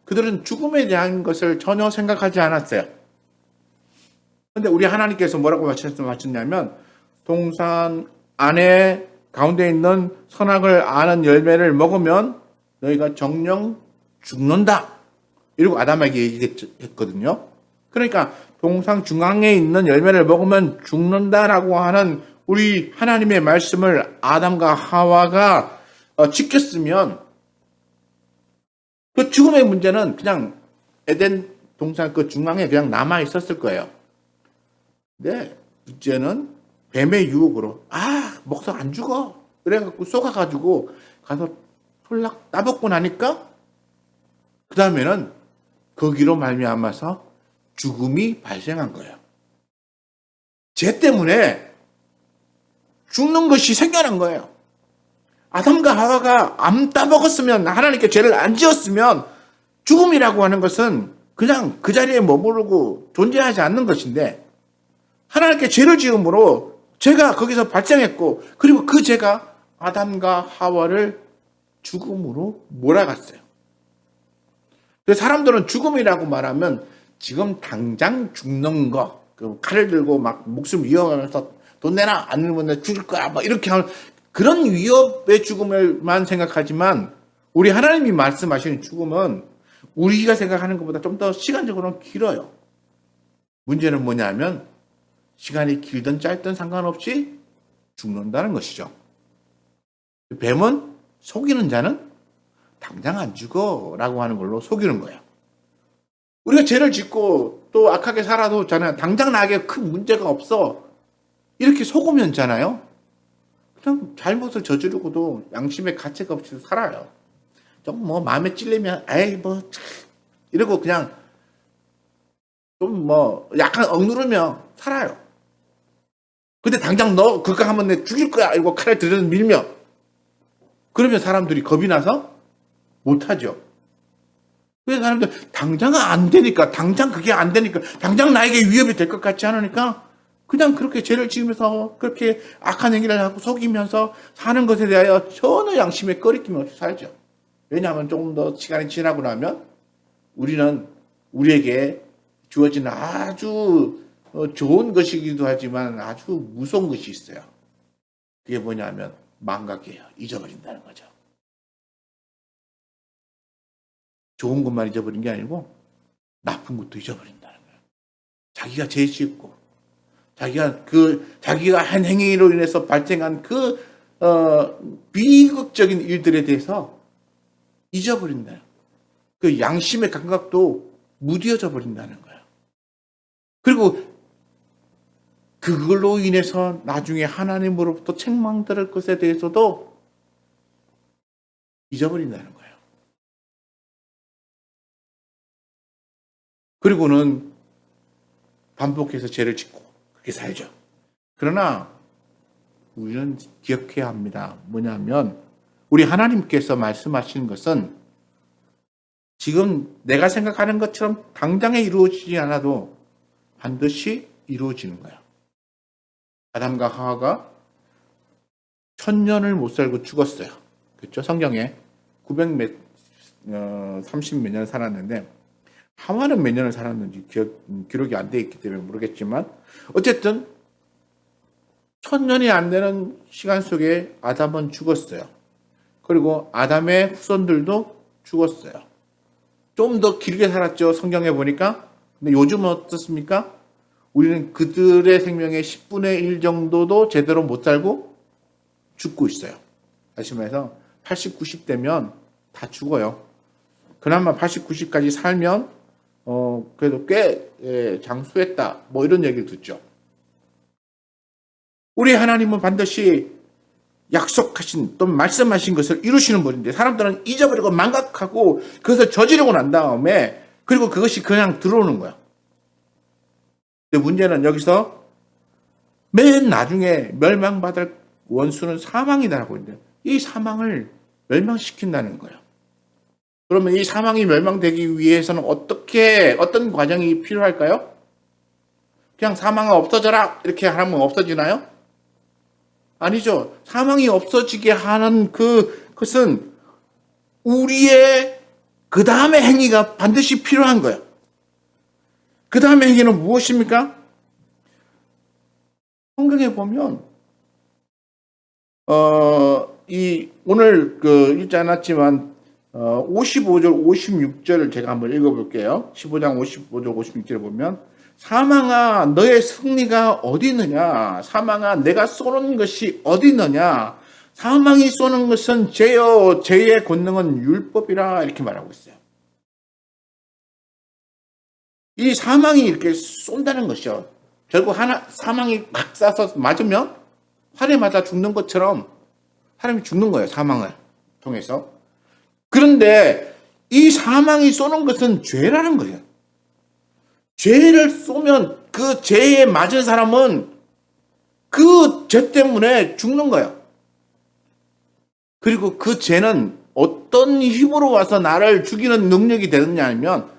그들은 죽음에 대한 것을 전혀 생각하지 않았어요. 그런데 우리 하나님께서 뭐라고 말씀하셨냐면 동산 안에 가운데 있는 선악을 아는 열매를 먹으면 너희가 정령 죽는다. 이러고 아담에게 얘기했거든요. 그러니까 동상 중앙에 있는 열매를 먹으면 죽는다라고 하는 우리 하나님의 말씀을 아담과 하와가 지켰으면 그 죽음의 문제는 그냥 에덴 동산 그 중앙에 그냥 남아 있었을 거예요. 근데 문제는 뱀의 유혹으로 먹어서 안 죽어. 그래갖고 쏘가가지고 가서 홀락 따먹고 나니까 그 다음에는 거기로 말미암아서 죽음이 발생한 거예요. 죄 때문에 죽는 것이 생겨난 거예요. 아담과 하와가 안 따먹었으면 하나님께 죄를 안 지었으면 죽음이라고 하는 것은 그냥 그 자리에 머무르고 존재하지 않는 것인데 하나님께 죄를 지음으로 죄가 거기서 발생했고 그리고 그 죄가 아담과 하와를 죽음으로 몰아갔어요. 그래서 사람들은 죽음이라고 말하면 지금 당장 죽는 거, 칼을 들고 막 목숨 위협하면서 돈 내놔 안 내면 내 죽일 거야 막 이렇게 하는 그런 위협의 죽음을만 생각하지만 우리 하나님이 말씀하시는 죽음은 우리가 생각하는 것보다 좀 더 시간적으로는 길어요. 문제는 뭐냐면 시간이 길든 짧든 상관없이 죽는다는 것이죠. 뱀은 속이는 자는 당장 안 죽어라고 하는 걸로 속이는 거예요. 우리가 죄를 짓고 또 악하게 살아도 잖아요. 당장 나에게 큰 문제가 없어. 이렇게 속으면 잖아요. 그냥 잘못을 저지르고도 양심의 가책가 없이 살아요. 좀 뭐 마음에 찔리면 에이 뭐 이러고 그냥 좀 뭐 약간 억누르며 살아요. 근데 당장 너 그거 하면 내 죽일 거야 이러고 칼을 들여 밀며 그러면 사람들이 겁이 나서 못하죠. 그래서 사람들 당장 안 되니까 당장 그게 안 되니까 당장 나에게 위협이 될 것 같지 않으니까 그냥 그렇게 죄를 지으면서 그렇게 악한 행위를 하고 속이면서 사는 것에 대하여 전혀 양심에 꺼리낌 없이 살죠. 왜냐하면 조금 더 시간이 지나고 나면 우리는 우리에게 주어지는 아주 좋은 것이기도 하지만 아주 무서운 것이 있어요. 그게 뭐냐면 망각이에요. 잊어버린다는 거죠. 좋은 것만 잊어버린 게 아니고 나쁜 것도 잊어버린다는 거예요. 자기가 죄 짓고 자기가 한 행위로 인해서 발생한 비극적인 일들에 대해서 잊어버린다. 그 양심의 감각도 무뎌져 버린다는 거예요. 그리고 그걸로 인해서 나중에 하나님으로부터 책망받을 것에 대해서도 잊어버린다는 거예요. 그리고는 반복해서 죄를 짓고 그렇게 살죠. 그러나 우리는 기억해야 합니다. 뭐냐면 우리 하나님께서 말씀하시는 것은 지금 내가 생각하는 것처럼 당장에 이루어지지 않아도 반드시 이루어지는 거예요. 아담과 하와가 1000년을 못 살고 죽었어요. 그렇죠? 성경에 930 몇 년 살았는데 하와는 몇 년을 살았는지 기록이 안 돼 있기 때문에 모르겠지만 어쨌든 1000년이 안 되는 시간 속에 아담은 죽었어요. 그리고 아담의 후손들도 죽었어요. 좀 더 길게 살았죠. 성경에 보니까. 근데 요즘은 어떻습니까? 우리는 그들의 생명의 10분의 1 정도도 제대로 못 살고 죽고 있어요. 다시 말해서 80, 90 되면 다 죽어요. 그나마 80, 90까지 살면 그래도 꽤 장수했다. 뭐 이런 얘기를 듣죠. 우리 하나님은 반드시 약속하신 또 말씀하신 것을 이루시는 분인데 사람들은 잊어버리고 망각하고 그것을 저지르고 난 다음에 그리고 그것이 그냥 들어오는 거야. 근데 문제는 여기서 맨 나중에 멸망받을 원수는 사망이다라고 있는데 이 사망을 멸망시킨다는 거예요. 그러면 이 사망이 멸망되기 위해서는 어떤 과정이 필요할까요? 그냥 사망아 없어져라 이렇게 하면 없어지나요? 아니죠. 사망이 없어지게 하는 그것은 우리의 그 다음의 행위가 반드시 필요한 거예요. 그 다음의 행위는 무엇입니까? 성경에 보면 오늘 읽지 않았지만 55절, 56절을 제가 한번 읽어볼게요. 15장 55절, 56절을 보면 사망아 너의 승리가 어디 있느냐? 사망아 내가 쏘는 것이 어디 있느냐? 사망이 쏘는 것은 죄요 죄의 권능은 율법이라 이렇게 말하고 있어요. 이 사망이 이렇게 쏜다는 것이요. 결국 사망이 막 쏴서 맞으면 활에 맞아 죽는 것처럼 사람이 죽는 거예요. 사망을 통해서. 그런데 이 사망이 쏘는 것은 죄라는 거예요. 죄를 쏘면 그 죄에 맞은 사람은 그 죄 때문에 죽는 거예요. 그리고 그 죄는 어떤 힘으로 와서 나를 죽이는 능력이 되느냐 하면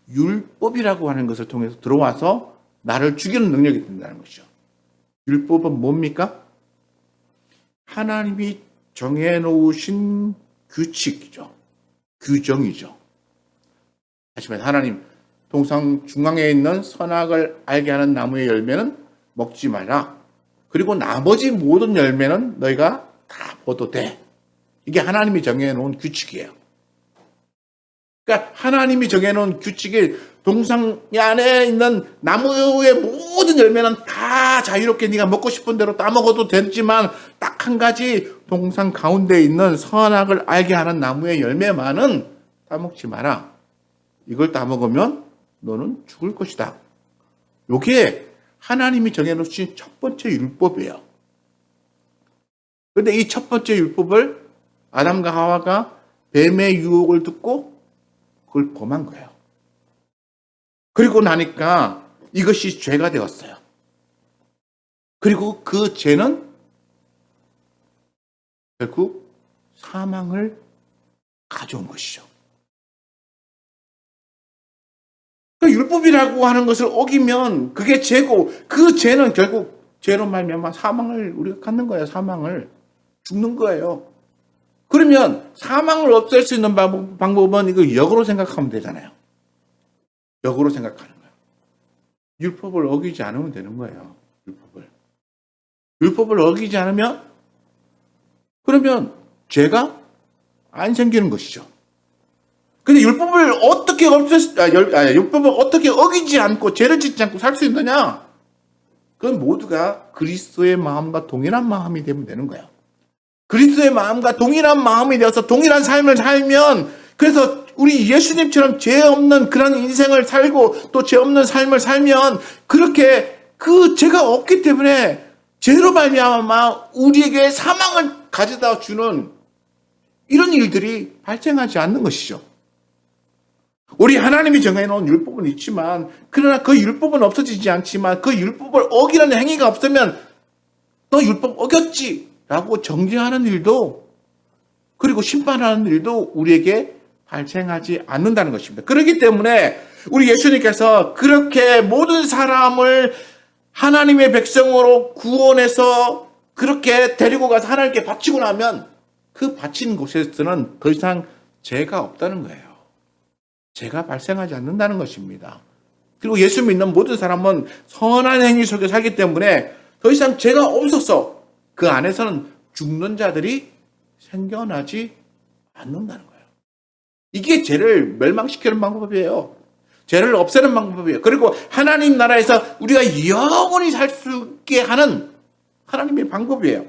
율법이라고 하는 것을 통해서 들어와서 나를 죽이는 능력이 된다는 것이죠. 율법은 뭡니까? 하나님이 정해놓으신 규칙이죠. 규정이죠. 다시 말해 하나님 동상 중앙에 있는 선악을 알게 하는 나무의 열매는 먹지 마라. 그리고 나머지 모든 열매는 너희가 다 먹어도 돼. 이게 하나님이 정해놓은 규칙이에요. 그러니까 하나님이 정해놓은 규칙이 동상 안에 있는 나무의 모든 열매는 다 자유롭게 네가 먹고 싶은 대로 따먹어도 되지만 딱 한 가지 동상 가운데 있는 선악을 알게 하는 나무의 열매만은 따먹지 마라. 이걸 따먹으면 너는 죽을 것이다. 이게 하나님이 정해놓으신 첫 번째 율법이에요. 그런데 이 첫 번째 율법을 아담과 하와가 뱀의 유혹을 듣고 그걸 범한 거예요. 그리고 나니까 이것이 죄가 되었어요. 그리고 그 죄는 결국 사망을 가져온 것이죠. 그러니까 율법이라고 하는 것을 어기면 그게 죄고 그 죄는 결국 죄로 말미암아 사망을 우리가 갖는 거예요. 사망을 죽는 거예요. 그러면 사망을 없앨 수 있는 방법은 이거 역으로 생각하면 되잖아요. 역으로 생각하는 거예요. 율법을 어기지 않으면 되는 거예요. 율법을 어기지 않으면 그러면 죄가 안 생기는 것이죠. 근데 율법을 어떻게 율법을 어떻게 어기지 않고 죄를 짓지 않고 살 수 있느냐? 그건 모두가 그리스도의 마음과 동일한 마음이 되면 되는 거예요. 그리스도의 마음과 동일한 마음이 되어서 동일한 삶을 살면 그래서 우리 예수님처럼 죄 없는 그런 인생을 살고 또 죄 없는 삶을 살면 그렇게 그 죄가 없기 때문에 죄로 말미암아 우리에게 사망을 가져다 주는 이런 일들이 발생하지 않는 것이죠. 우리 하나님이 정해놓은 율법은 있지만 그러나 그 율법은 없어지지 않지만 그 율법을 어기는 행위가 없으면 너 율법 어겼지 라고 정죄하는 일도 그리고 심판하는 일도 우리에게 발생하지 않는다는 것입니다. 그렇기 때문에 우리 예수님께서 그렇게 모든 사람을 하나님의 백성으로 구원해서 그렇게 데리고 가서 하나님께 바치고 나면 그 바친 곳에서는 더 이상 죄가 없다는 거예요. 죄가 발생하지 않는다는 것입니다. 그리고 예수 믿는 모든 사람은 선한 행위 속에 살기 때문에 더 이상 죄가 없어서 그 안에서는 죽는 자들이 생겨나지 않는다는 거예요. 이게 죄를 멸망시키는 방법이에요. 죄를 없애는 방법이에요. 그리고 하나님 나라에서 우리가 영원히 살 수 있게 하는 하나님의 방법이에요.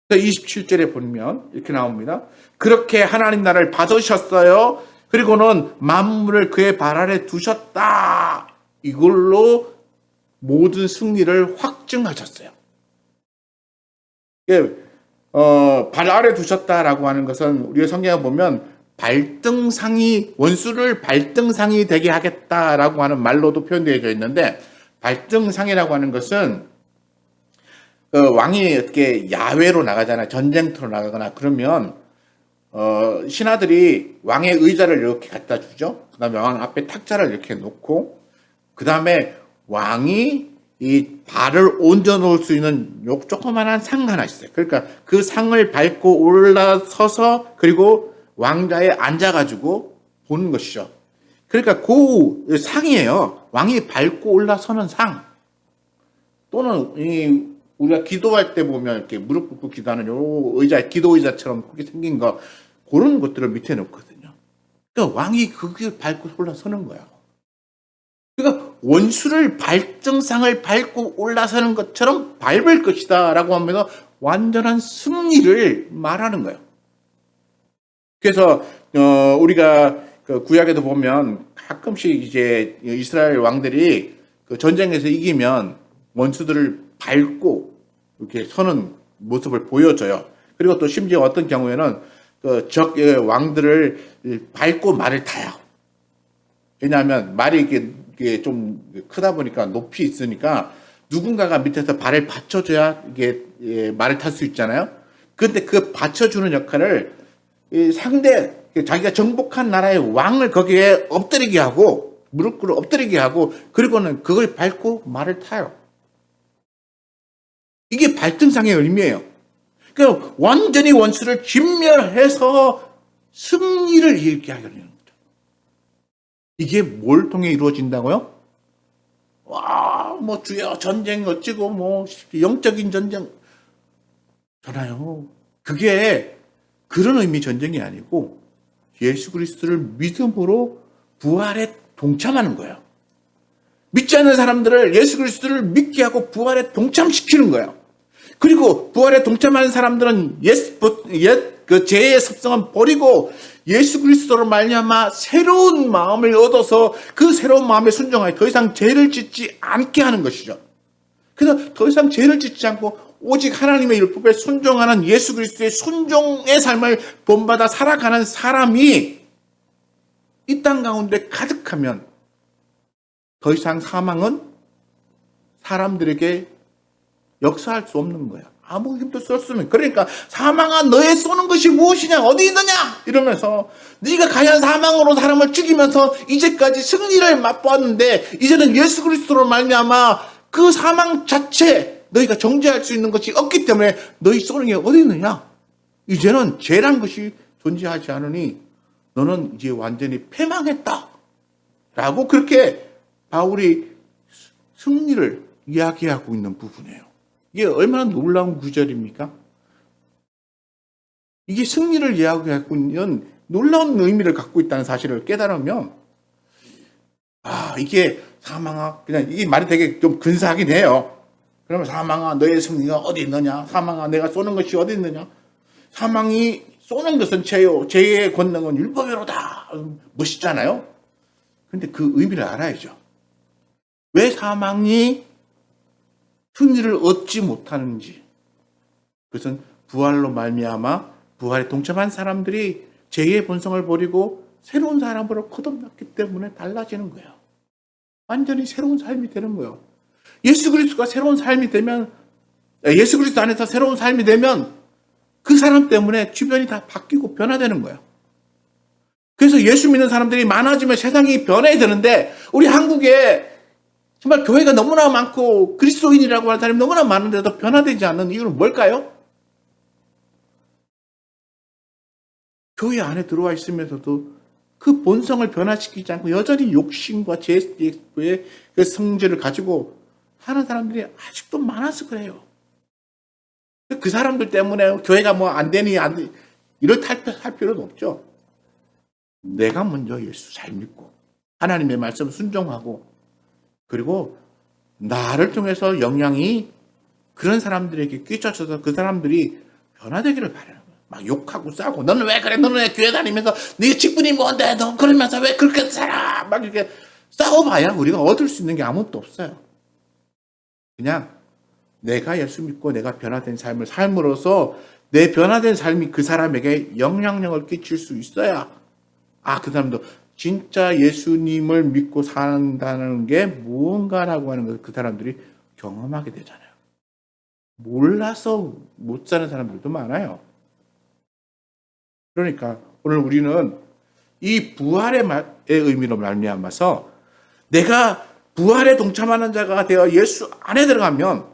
27절에 보면 이렇게 나옵니다. 그렇게 하나님 나라를 받으셨어요. 그리고는 만물을 그의 발 아래 두셨다. 이걸로 모든 승리를 확증하셨어요. 발 아래 두셨다라고 하는 것은 우리가 성경에 보면 발등상이 원수를 발등상이 되게 하겠다라고 하는 말로도 표현되어 있는데 발등상이라고 하는 것은 왕이 이렇게 야외로 나가잖아요. 전쟁터로 나가거나 그러면 신하들이 왕의 의자를 이렇게 갖다 주죠. 그다음에 왕 앞에 탁자를 이렇게 놓고 그다음에 왕이 이 발을 얹어 놓을 수 있는 요 조그만한 상 하나 있어요. 그러니까 그 상을 밟고 올라서서 그리고 왕자에 앉아가지고 보는 것이죠. 그러니까 그 상이에요. 왕이 밟고 올라서는 상. 또는 우리가 기도할 때 보면 이렇게 무릎 꿇고 기도하는 요 의자, 기도 의자처럼 그렇게 생긴 거 그런 것들을 밑에 놓거든요. 그러니까 왕이 그걸 밟고 올라서는 거예요. 그러니까 원수를 발등상을 밟고 올라서는 것처럼 밟을 것이다 라고 하면서 완전한 승리를 말하는 거예요. 그래서 우리가 그 구약에도 보면 가끔씩 이제 이스라엘 왕들이 그 전쟁에서 이기면 원수들을 밟고 이렇게 서는 모습을 보여줘요. 그리고 또 심지어 어떤 경우에는 그 적 왕들을 밟고 말을 타요. 왜냐하면 말이 이게 좀 크다 보니까 높이 있으니까 누군가가 밑에서 발을 받쳐줘야 이게 말을 탈 수 있잖아요. 그런데 그 받쳐주는 역할을 상대 자기가 정복한 나라의 왕을 거기에 엎드리게 하고 무릎 꿇어 엎드리게 하고 그리고는 그걸 밟고 말을 타요. 이게 발등상의 의미예요. 그러니까 완전히 원수를 진멸해서 승리를 얘기하려는 거죠. 이게 뭘 통해 이루어진다고요? 와, 뭐 주여 전쟁 어찌고 뭐 영적인 전쟁 잖아요. 그게 그런 의미 전쟁이 아니고 예수 그리스도를 믿음으로 부활에 동참하는 거예요. 믿지 않는 사람들을 예수 그리스도를 믿게 하고 부활에 동참시키는 거예요. 그리고 부활에 동참하는 사람들은 그 죄의 습성은 버리고 예수 그리스도로 말미암아 새로운 마음을 얻어서 그 새로운 마음에 순종하여 더 이상 죄를 짓지 않게 하는 것이죠. 그래서 더 이상 죄를 짓지 않고 오직 하나님의 율법에 순종하는 예수 그리스도의 순종의 삶을 본받아 살아가는 사람이 이 땅 가운데 가득하면 더 이상 사망은 사람들에게 역사할 수 없는 거야. 아무 힘도 쓸 수 없는. 그러니까 사망아 너의 쏘는 것이 무엇이냐 어디 있느냐 이러면서 네가 과연 사망으로 사람을 죽이면서 이제까지 승리를 맛보았는데 이제는 예수 그리스도로 말미암아 그 사망 자체 너희가 정죄할 수 있는 것이 없기 때문에 너희 쏘는 게 어디 있느냐. 이제는 죄란 것이 존재하지 않으니 너는 이제 완전히 패망했다 라고 그렇게 바울이 승리를 이야기하고 있는 부분이에요. 이게 얼마나 놀라운 구절입니까? 이게 승리를 이야기하고 있는 놀라운 의미를 갖고 있다는 사실을 깨달으면 이게 사망아 그냥 이 말이 되게 좀 근사하긴 해요. 그러면 사망아 너의 승리가 어디 있느냐? 사망아 내가 쏘는 것이 어디 있느냐? 사망이 쏘는 것은 죄요. 죄의 권능은 율법으로다. 멋있잖아요. 그런데 그 의미를 알아야죠. 왜 사망이 승리를 얻지 못하는지. 그것은 부활로 말미암아 부활에 동참한 사람들이 죄의 본성을 버리고 새로운 사람으로 거듭났기 때문에 달라지는 거예요. 완전히 새로운 삶이 되는 거예요. 예수 그리스도 안에서 새로운 삶이 되면 그 사람 때문에 주변이 다 바뀌고 변화되는 거예요. 그래서 예수 믿는 사람들이 많아지면 세상이 변해야 되는데 우리 한국에 정말 교회가 너무나 많고 그리스도인이라고 하는 사람이 너무나 많은데도 변화되지 않는 이유는 뭘까요? 교회 안에 들어와 있으면서도 그 본성을 변화시키지 않고 여전히 욕심과 죄의 그 성질을 가지고 하는 사람들이 아직도 많아서 그래요. 그 사람들 때문에 교회가 뭐 안 되니 이렇게 할 필요는 없죠. 내가 먼저 예수 잘 믿고 하나님의 말씀 순종하고 그리고 나를 통해서 영향이 그런 사람들에게 끼쳐져서 그 사람들이 변화되기를 바라는 거예요. 막 욕하고 싸고 너는 왜 그래? 너는 왜 교회 다니면서 네 직분이 뭔데? 너 그러면서 왜 그렇게 살아? 막 이렇게 싸워봐야 우리가 얻을 수 있는 게 아무것도 없어요. 그냥 내가 예수 믿고 내가 변화된 삶을 삶으로써 내 변화된 삶이 그 사람에게 영향력을 끼칠 수 있어야 그 사람도 진짜 예수님을 믿고 산다는 게 무언가라고 하는 것을 그 사람들이 경험하게 되잖아요. 몰라서 못 사는 사람들도 많아요. 그러니까 오늘 우리는 이 부활의 의미로 말미암아서 내가 부활에 동참하는 자가 되어 예수 안에 들어가면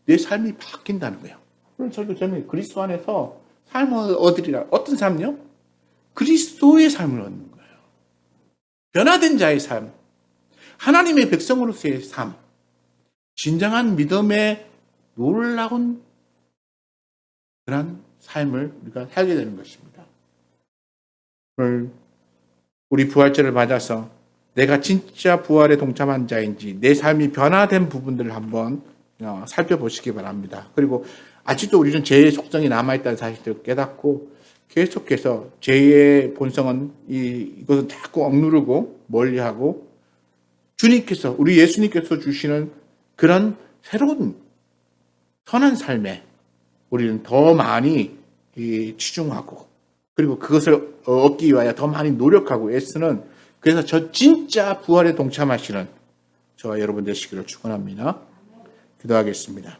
내 삶이 바뀐다는 거예요. 그래서 저는 그리스도 안에서 삶을 얻으리라. 어떤 삶이요? 그리스도의 삶을 얻는 거예요. 변화된 자의 삶, 하나님의 백성으로서의 삶, 진정한 믿음의 놀라운 그런 삶을 우리가 살게 되는 것입니다. 오늘 우리 부활절을 맞아서 내가 진짜 부활에 동참한 자인지 내 삶이 변화된 부분들을 한번 살펴보시기 바랍니다. 그리고 아직도 우리는 죄의 속성이 남아있다는 사실을 깨닫고 계속해서 죄의 본성은 이것은 자꾸 억누르고 멀리하고 주님께서 우리 예수님께서 주시는 그런 새로운 선한 삶에 우리는 더 많이 치중하고 그리고 그것을 얻기 위하여 더 많이 노력하고 애쓰는 그래서 저 진짜 부활에 동참하시는 저와 여러분 되시기를 축원합니다. 기도하겠습니다.